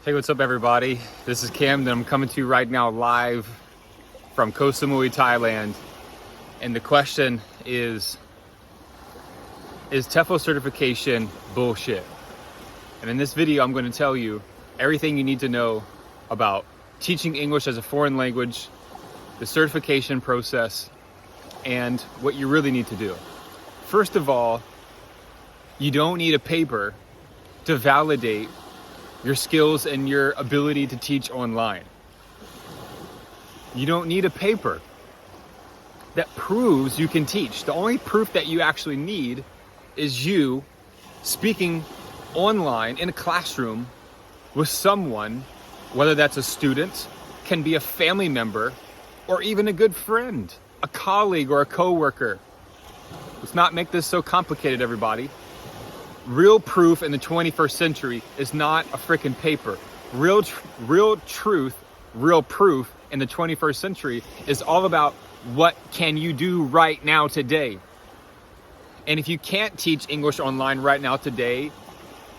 Hey, what's up everybody? This is Cam and I'm coming to you right now live from Koh Samui, Thailand. And the question is TEFL certification bullshit? And in this video, I'm going to tell you everything you need to know about teaching English as a foreign language, the certification process, and what you really need to do. First of all, you don't need a paper to validate your skills and your ability to teach online. You don't need a paper that proves you can teach. The only proof that you actually need is you speaking online in a classroom with someone, whether that's a student, can be a family member, or even a good friend, a colleague or a coworker. Let's not make this so complicated, everybody. Real proof in the 21st century is not a freaking paper. Real truth, real proof in the 21st century is all about what can you do right now today. And if you can't teach English online right now today,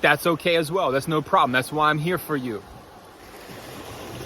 that's okay as well. That's no problem. That's why I'm here for you.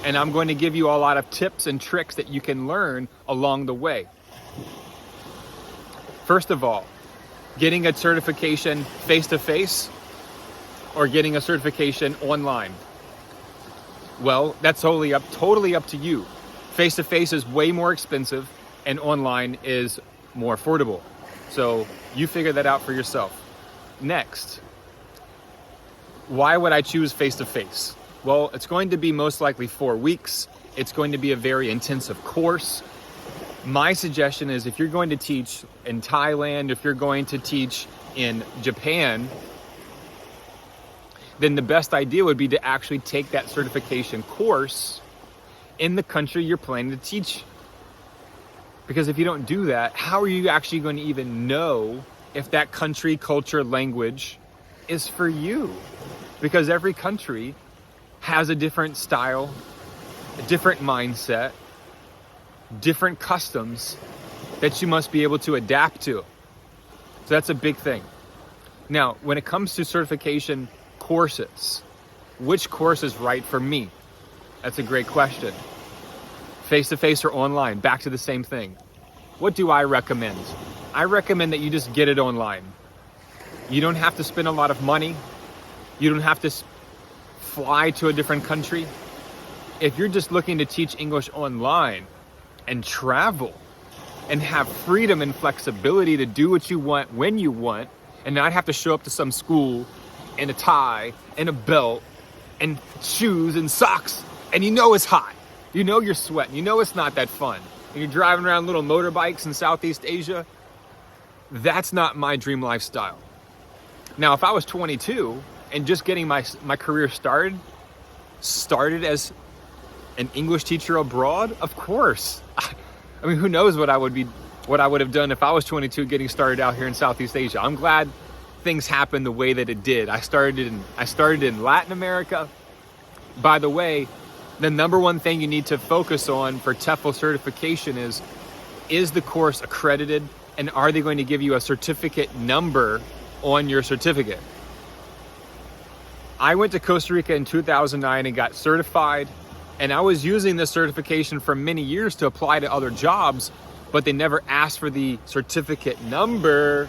And I'm going to give you a lot of tips and tricks that you can learn along the way. First of all, getting a certification face-to-face or getting a certification online? Well, that's totally up to you. Face-to-face is way more expensive and online is more affordable. So you figure that out for yourself. Next, why would I choose face-to-face? Well, it's going to be most likely 4 weeks. It's going to be a very intensive course. My suggestion is if you're going to teach in Thailand, if you're going to teach in Japan, then the best idea would be to actually take that certification course in the country you're planning to teach. Because if you don't do that, how are you actually going to even know if that country, culture, language is for you? Because every country has a different style, a different mindset, different customs that you must be able to adapt to. So that's a big thing. Now, when it comes to certification courses, which course is right for me? That's a great question. Face-to-face or online, back to the same thing. What do I recommend? I recommend that you just get it online. You don't have to spend a lot of money. You don't have to fly to a different country. If you're just looking to teach English online and travel and have freedom and flexibility to do what you want when you want and not have to show up to some school in a tie and a belt and shoes and socks, and you know it's hot, you know you're sweating, you know it's not that fun, and you're driving around little motorbikes in Southeast Asia, that's not my dream lifestyle. Now, if I was 22 and just getting my career started as an English teacher abroad, of course. I mean, who knows what I would have done if I was 22 getting started out here in Southeast Asia. I'm glad things happened the way that it did. I started in Latin America. By the way, the number one thing you need to focus on for TEFL certification is the course accredited, and are they going to give you a certificate number on your certificate? I went to Costa Rica in 2009 and got certified. And I was using this certification for many years to apply to other jobs, but they never asked for the certificate number.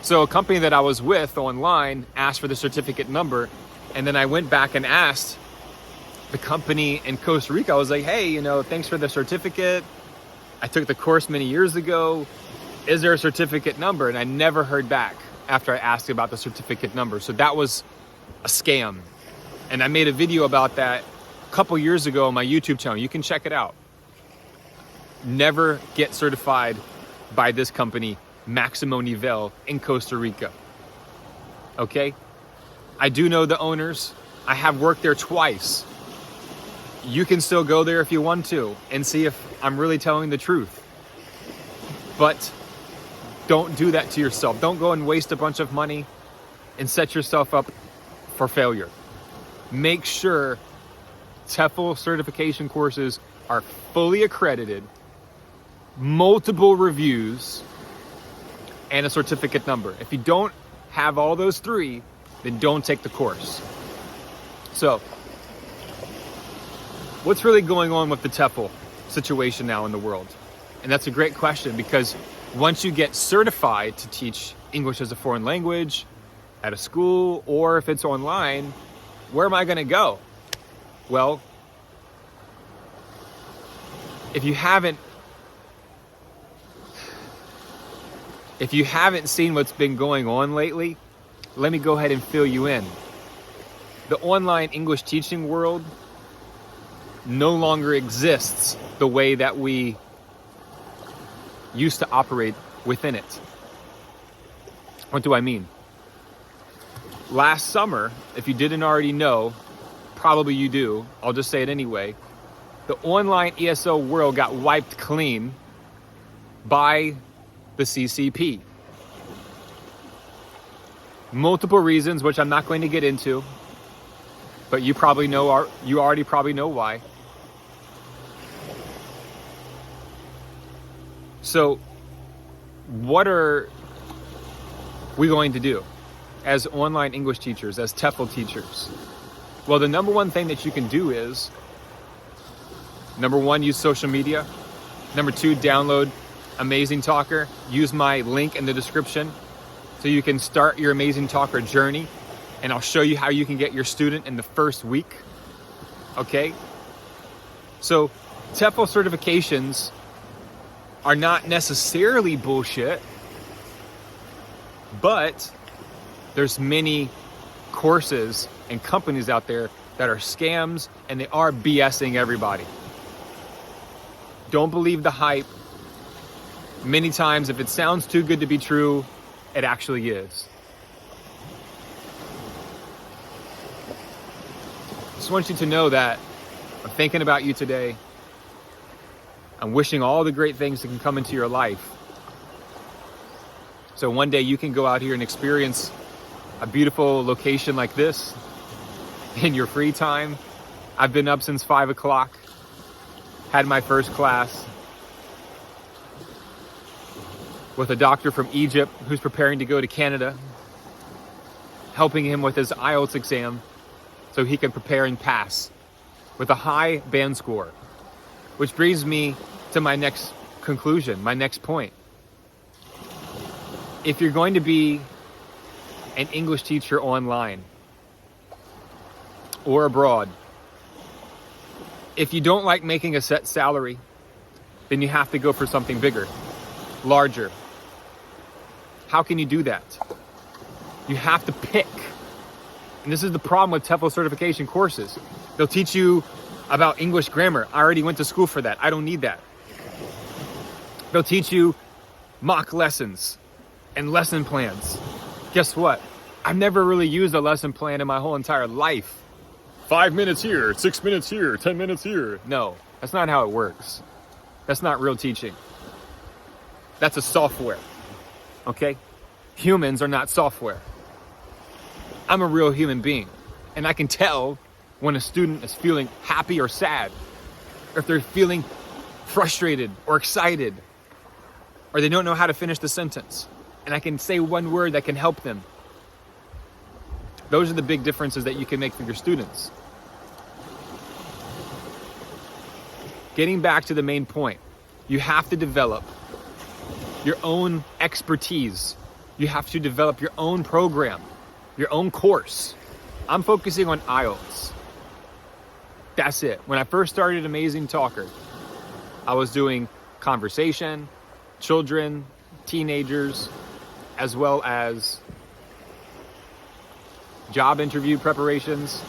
So a company that I was with online asked for the certificate number. And then I went back and asked the company in Costa Rica, I was like, hey, thanks for the certificate. I took the course many years ago. Is there a certificate number? And I never heard back after I asked about the certificate number. So that was a scam. And I made a video about that a couple years ago on my YouTube channel. You can check it out. Never get certified by this company, Maximo Nivel, in Costa Rica. Okay? I do know the owners. I have worked there twice. You can still go there if you want to and see if I'm really telling the truth. But don't do that to yourself. Don't go and waste a bunch of money and set yourself up for failure. Make sure TEFL certification courses are fully accredited, multiple reviews, and a certificate number. If you don't have all those three, then don't take the course. So, what's really going on with the TEFL situation now in the world? And that's a great question, because once you get certified to teach English as a foreign language at a school, or if it's online, where am I going to go? Well, if you haven't seen what's been going on lately, let me go ahead and fill you in. The online English teaching world no longer exists the way that we used to operate within it. What do I mean? Last summer, if you didn't already know, probably you do, I'll just say it anyway, the online ESL world got wiped clean by the CCP. Multiple reasons, which I'm not going to get into, but you already probably know why. So, what are we going to do as online English teachers, as TEFL teachers? Well, the number one thing that you can do is, number one, use social media. Number two, download Amazing Talker. Use my link in the description so you can start your Amazing Talker journey, and I'll show you how you can get your student in the first week. Okay? So, TEFL certifications are not necessarily bullshit, but there's many courses and companies out there that are scams, and they are BSing everybody. Don't believe the hype. Many times, if it sounds too good to be true, it actually is. Just want you to know that I'm thinking about you today. I'm wishing all the great things that can come into your life. So one day you can go out here and experience a beautiful location like this in your free time. I've been up since 5 o'clock, had my first class with a doctor from Egypt who's preparing to go to Canada, helping him with his IELTS exam so he can prepare and pass with a high band score. Which brings me to my next conclusion, my next point. If you're going to be an English teacher online or abroad, if you don't like making a set salary, then you have to go for something bigger, larger. How can you do that? You have to pick. And this is the problem with TEFL certification courses. They'll teach you about English grammar. I already went to school for that. I don't need that. They'll teach you mock lessons and lesson plans. Guess what? I've never really used a lesson plan in my whole entire life. 5 minutes here, 6 minutes here, 10 minutes here. No, that's not how it works. That's not real teaching. That's a software. Okay? Humans are not software. I'm a real human being, and I can tell when a student is feeling happy or sad, or if they're feeling frustrated or excited, or they don't know how to finish the sentence, and I can say one word that can help them. Those are the big differences that you can make for your students. Getting back to the main point, you have to develop your own expertise. You have to develop your own program, your own course. I'm focusing on IELTS. That's it. When I first started Amazing Talker, I was doing conversation, children, teenagers, as well as job interview preparations.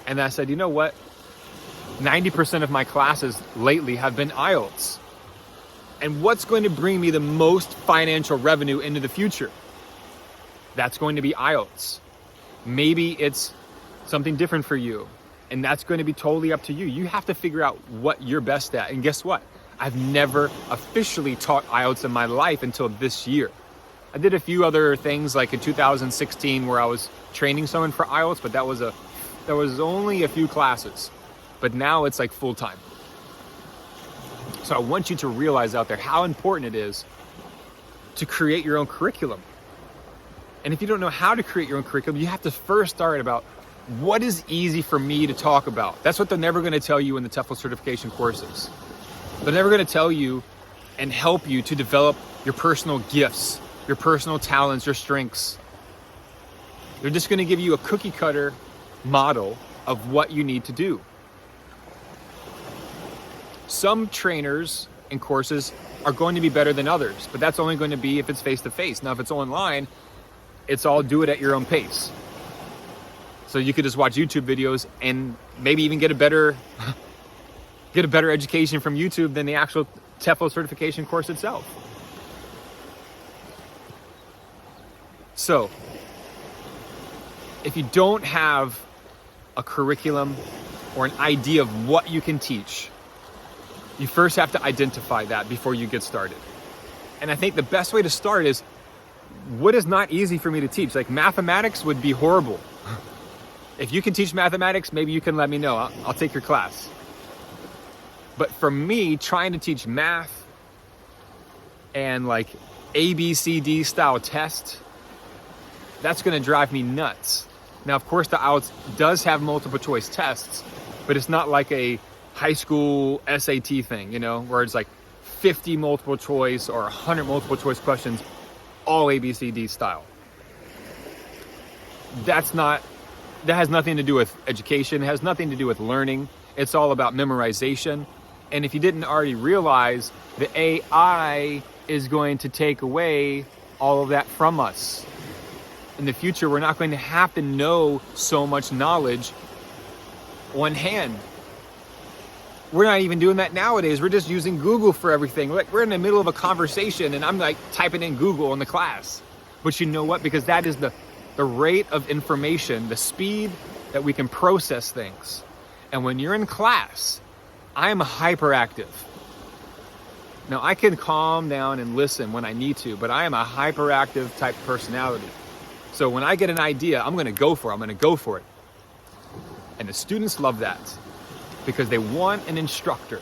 And I said, you know what? 90% of my classes lately have been IELTS. And what's going to bring me the most financial revenue into the future? That's going to be IELTS. Maybe it's something different for you, and that's going to be totally up to you. You have to figure out what you're best at. And guess what? I've never officially taught IELTS in my life until this year. I did a few other things like in 2016 where I was training someone for IELTS, but that was only a few classes. But now it's like full time. So I want you to realize out there how important it is to create your own curriculum. And if you don't know how to create your own curriculum, you have to first start about what is easy for me to talk about? That's what they're never going to tell you in the TEFL certification courses. They're never going to tell you and help you to develop your personal gifts, your personal talents, your strengths. They're just going to give you a cookie cutter model of what you need to do. Some trainers and courses are going to be better than others, but that's only going to be if it's face-to-face. Now, if it's online, it's all do it at your own pace. So you could just watch YouTube videos and maybe even get a better education from YouTube than the actual TEFL certification course itself. So, if you don't have a curriculum or an idea of what you can teach, you first have to identify that before you get started. And I think the best way to start is, what is not easy for me to teach? Like mathematics would be horrible. If you can teach mathematics, maybe you can let me know. I'll take your class. But for me, trying to teach math and like ABCD style test, that's gonna drive me nuts. Now, of course, the IELTS does have multiple choice tests, but it's not like a high school SAT thing, you know, where it's like 50 multiple choice or 100 multiple choice questions, all ABCD style. That has nothing to do with education. It has nothing to do with learning. It's all about memorization. And if you didn't already realize, the AI is going to take away all of that from us. In the future, we're not going to have to know so much knowledge on hand. We're not even doing that nowadays. We're just using Google for everything. Like, we're in the middle of a conversation and I'm like typing in Google in the class. But you know what? Because that is the rate of information, the speed that we can process things. And when you're in class, I am hyperactive. Now, I can calm down and listen when I need to, but I am a hyperactive type personality. So when I get an idea, I'm gonna go for it. And the students love that because they want an instructor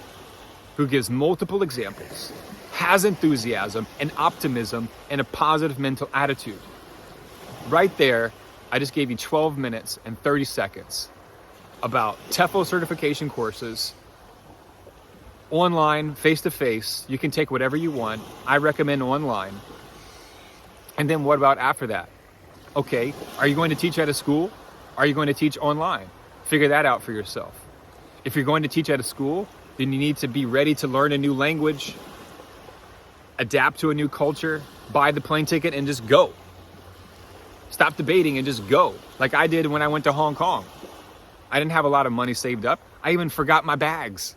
who gives multiple examples, has enthusiasm and optimism and a positive mental attitude. Right there, I just gave you 12 minutes and 30 seconds about TEFL certification courses, online, face-to-face. You can take whatever you want. I recommend online. And then what about after that? Okay, are you going to teach at a school? Are you going to teach online? Figure that out for yourself. If you're going to teach at a school, then you need to be ready to learn a new language, adapt to a new culture, buy the plane ticket and just go. Stop debating and just go. Like I did when I went to Hong Kong. I didn't have a lot of money saved up. I even forgot my bags.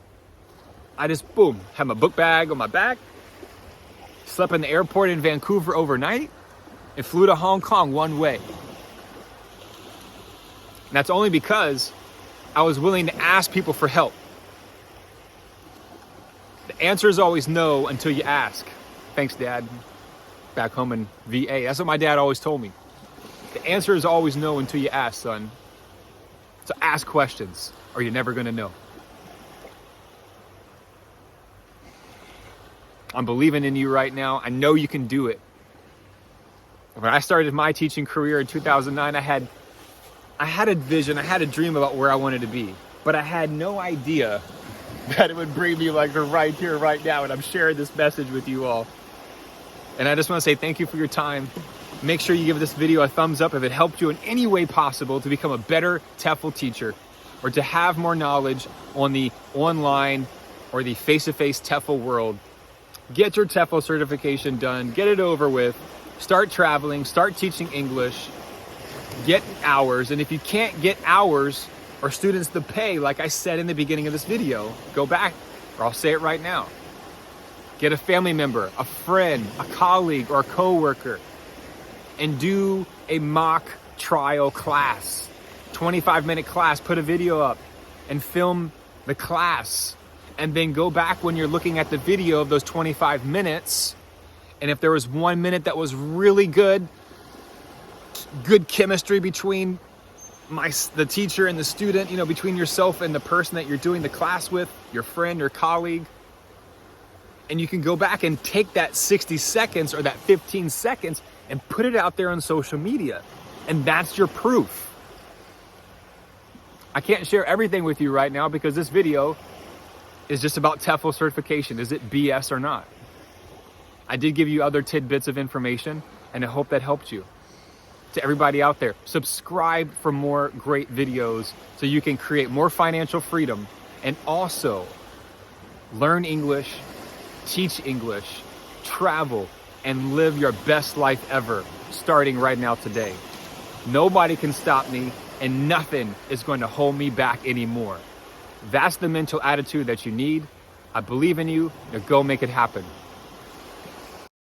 I just, boom, had my book bag on my back, slept in the airport in Vancouver overnight, and flew to Hong Kong one way. And that's only because I was willing to ask people for help. The answer is always no until you ask. Thanks, Dad. Back home in VA. That's what my dad always told me. The answer is always no until you ask, son. So ask questions or you're never gonna know. I'm believing in you right now. I know you can do it. When I started my teaching career in 2009, I had a vision, I had a dream about where I wanted to be, but I had no idea that it would bring me like right here, right now, and I'm sharing this message with you all. And I just want to say thank you for your time. Make sure you give this video a thumbs up if it helped you in any way possible to become a better TEFL teacher or to have more knowledge on the online or the face-to-face TEFL world. Get your TEFL certification done, get it over with, start traveling, start teaching English, get hours. And if you can't get hours or students to pay, like I said in the beginning of this video, go back, or I'll say it right now. Get a family member, a friend, a colleague, or a coworker, and do a mock trial class, 25-minute class, put a video up and film the class. And then go back when you're looking at the video of those 25 minutes. And if there was 1 minute that was really good chemistry between the teacher and the student, you know, between yourself and the person that you're doing the class with, your friend or colleague. And you can go back and take that 60 seconds or that 15 seconds and put it out there on social media. And that's your proof. I can't share everything with you right now because this video is just about TEFL certification. Is it BS or not? I did give you other tidbits of information, and I hope that helped you. To everybody out there, subscribe for more great videos so you can create more financial freedom and also learn English, teach English, travel, and live your best life ever, starting right now today. Nobody can stop me, and nothing is going to hold me back anymore. That's the mental attitude that you need. I believe in you. Now go make it happen.